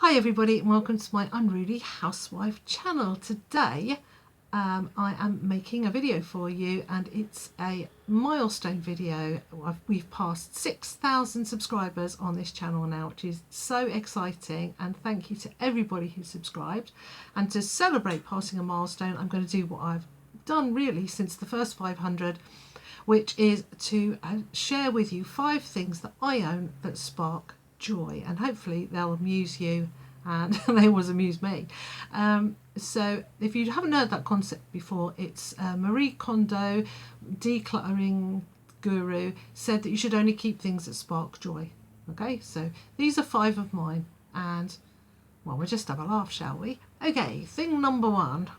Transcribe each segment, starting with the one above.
Hi everybody and welcome to my Unruly Housewife channel. Today I am making a video for you and it's a milestone video. We've passed 6,000 subscribers on this channel now, which is so exciting, and thank you to everybody who subscribed. And to celebrate passing a milestone, I'm going to do what I've done really since the first 500, which is to share with you 5 things that I own that spark joy, and hopefully they'll amuse you, and they always amuse me. So if you haven't heard that concept before, it's Marie Kondo, decluttering guru, said that you should only keep things that spark joy. Okay, so these are 5 of mine, and well, we'll just have a laugh, shall we? Okay, thing number 1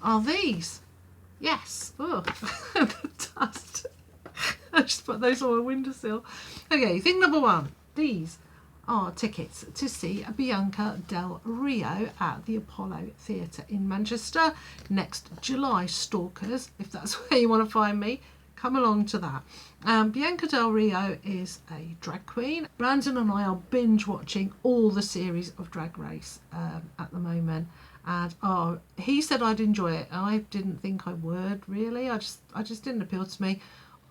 are these. Yes. Oh, the dust. I just put those on my windowsill. Okay, thing number 1. These are tickets to see Bianca Del Rio at the Apollo Theatre in Manchester next July. Stalkers, if that's where you want to find me, come along to that. Bianca Del Rio is a drag queen. Brandon and I are binge watching all the series of Drag Race at the moment. And he said I'd enjoy it. I didn't think I would, really. I just didn't appeal to me.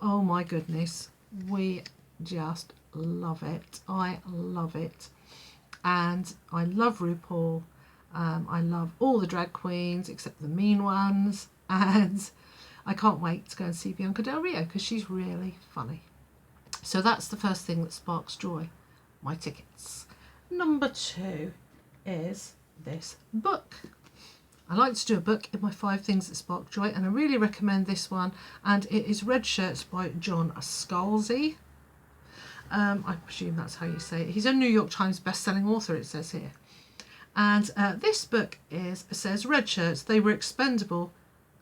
Oh my goodness, we just love it. I love it, and I love RuPaul. I love all the drag queens except the mean ones, and I can't wait to go and see Bianca Del Rio because she's really funny. So that's the first thing that sparks joy, my tickets. Number 2 is this book. I like to do a book in my 5 things that spark joy, and I really recommend this one, and it is Red Shirts by John Scalzi. I presume that's how you say it. He's a New York Times best-selling author, it says here. And this book says red shirts, they were expendable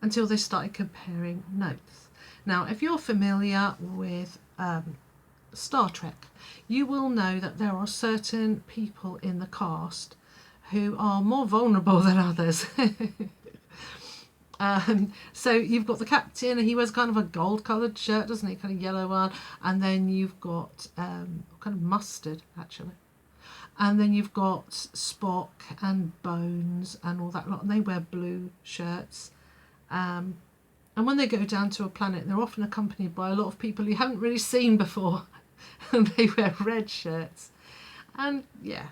until they started comparing notes. Now, if you're familiar with Star Trek, you will know that there are certain people in the cast who are more vulnerable than others. So you've got the captain, he wears kind of a gold coloured shirt, doesn't he, kind of yellow one, and then you've got kind of mustard actually, and then you've got Spock and Bones and all that lot, and they wear blue shirts, and when they go down to a planet they're often accompanied by a lot of people you haven't really seen before, and they wear red shirts, and yeah,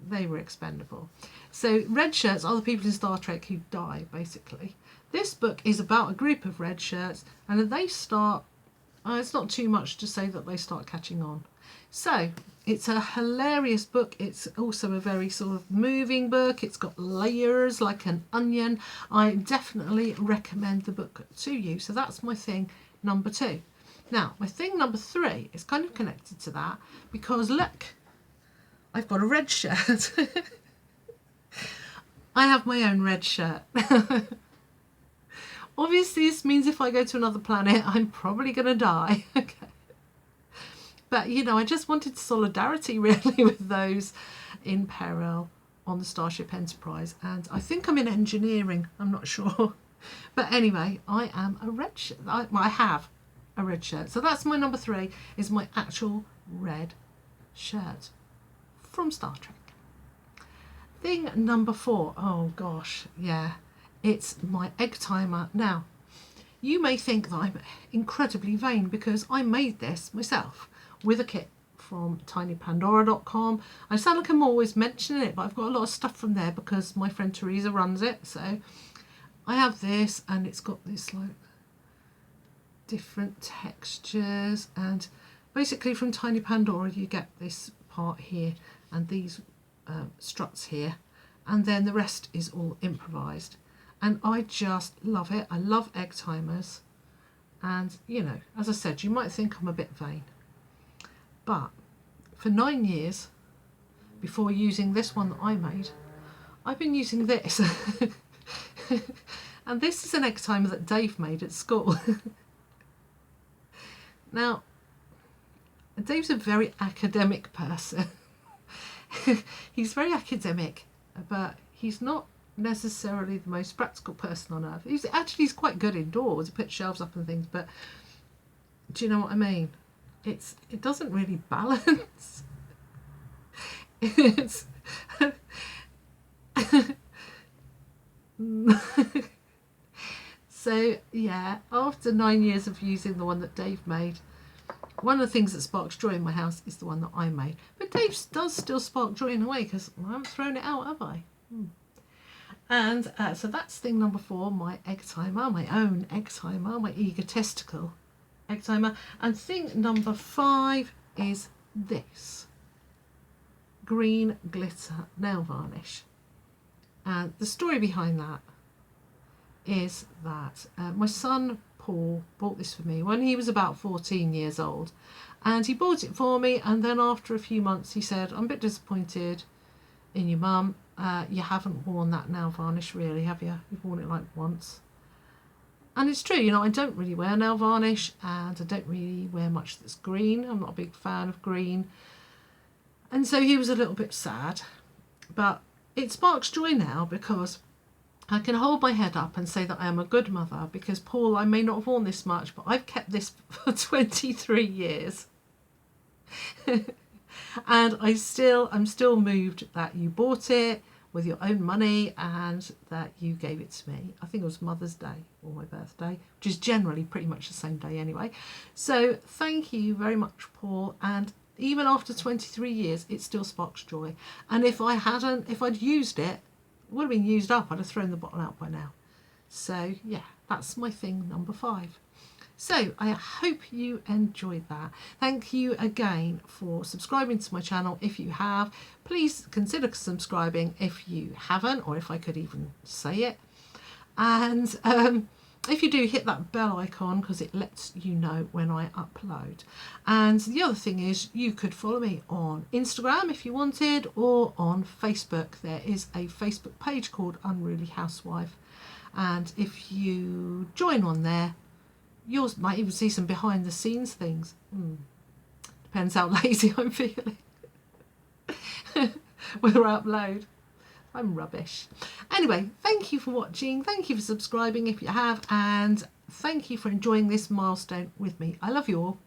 they were expendable. So red shirts are the people in Star Trek who die, basically. This book is about a group of red shirts, and they start, it's not too much to say that they start catching on. So it's a hilarious book. It's also a very sort of moving book. It's got layers like an onion. I definitely recommend the book to you. So that's my thing number 2. Now, my thing number 3 is kind of connected to that, because look, I've got a red shirt. I have my own red shirt. Obviously, this means if I go to another planet, I'm probably going to die. Okay. But, you know, I just wanted solidarity, really, with those in peril on the Starship Enterprise. And I think I'm in engineering. I'm not sure. But anyway, I am a red shirt. I have a red shirt. So that's my number 3, is my actual red shirt from Star Trek. Thing number 4, oh gosh, yeah, it's my egg timer. Now, you may think that I'm incredibly vain because I made this myself with a kit from tinypandora.com. I sound like I'm always mentioning it, but I've got a lot of stuff from there because my friend Teresa runs it. So I have this, and it's got this like different textures, and basically from Tiny Pandora you get this part here and these struts here, and then the rest is all improvised, and I just love it. I love egg timers, and you know, as I said, you might think I'm a bit vain, but for 9 years before using this one that I made, I've been using this. And this is an egg timer that Dave made at school. Now, Dave's a very academic person. He's very academic, but he's not necessarily the most practical person on earth. He's quite good indoors. He puts shelves up and things, but do you know what I mean? It doesn't really balance. It's so yeah, after 9 years of using the one that Dave made, one of the things that sparks joy in my house is the one that I made. But Dave does still spark joy in a way, because I haven't thrown it out, have I? And so that's thing number 4, my egg timer, my own egg timer, my egotistical egg timer. And thing number 5 is this green glitter nail varnish. And the story behind that is that my son Paul bought this for me when he was about 14 years old, and he bought it for me, and then after a few months he said, I'm a bit disappointed in you, Mum. You haven't worn that nail varnish really, have you? You've worn it like once. And it's true, you know, I don't really wear nail varnish, and I don't really wear much that's green. I'm not a big fan of green. And so he was a little bit sad, but it sparks joy now, because I can hold my head up and say that I am a good mother, because Paul, I may not have worn this much, but I've kept this for 23 years. And I'm still moved that you bought it with your own money and that you gave it to me. I think it was Mother's Day or my birthday, which is generally pretty much the same day anyway. So thank you very much, Paul. And even after 23 years, it still sparks joy. And if I'd used it, would have been used up. I'd have thrown the bottle out by now. So yeah, that's my thing number 5. So I hope you enjoyed that. Thank you again for subscribing to my channel. If you have, please consider subscribing if you haven't, or if I could even say it. And if you do, hit that bell icon, because it lets you know when I upload. And the other thing is, you could follow me on Instagram if you wanted, or on Facebook. There is a Facebook page called Unruly Housewife, and if you join on there, you might even see some behind the scenes things. Depends how lazy I'm feeling. Whether I upload. I'm rubbish. Anyway, thank you for watching. Thank you for subscribing if you have. And thank you for enjoying this milestone with me. I love you all.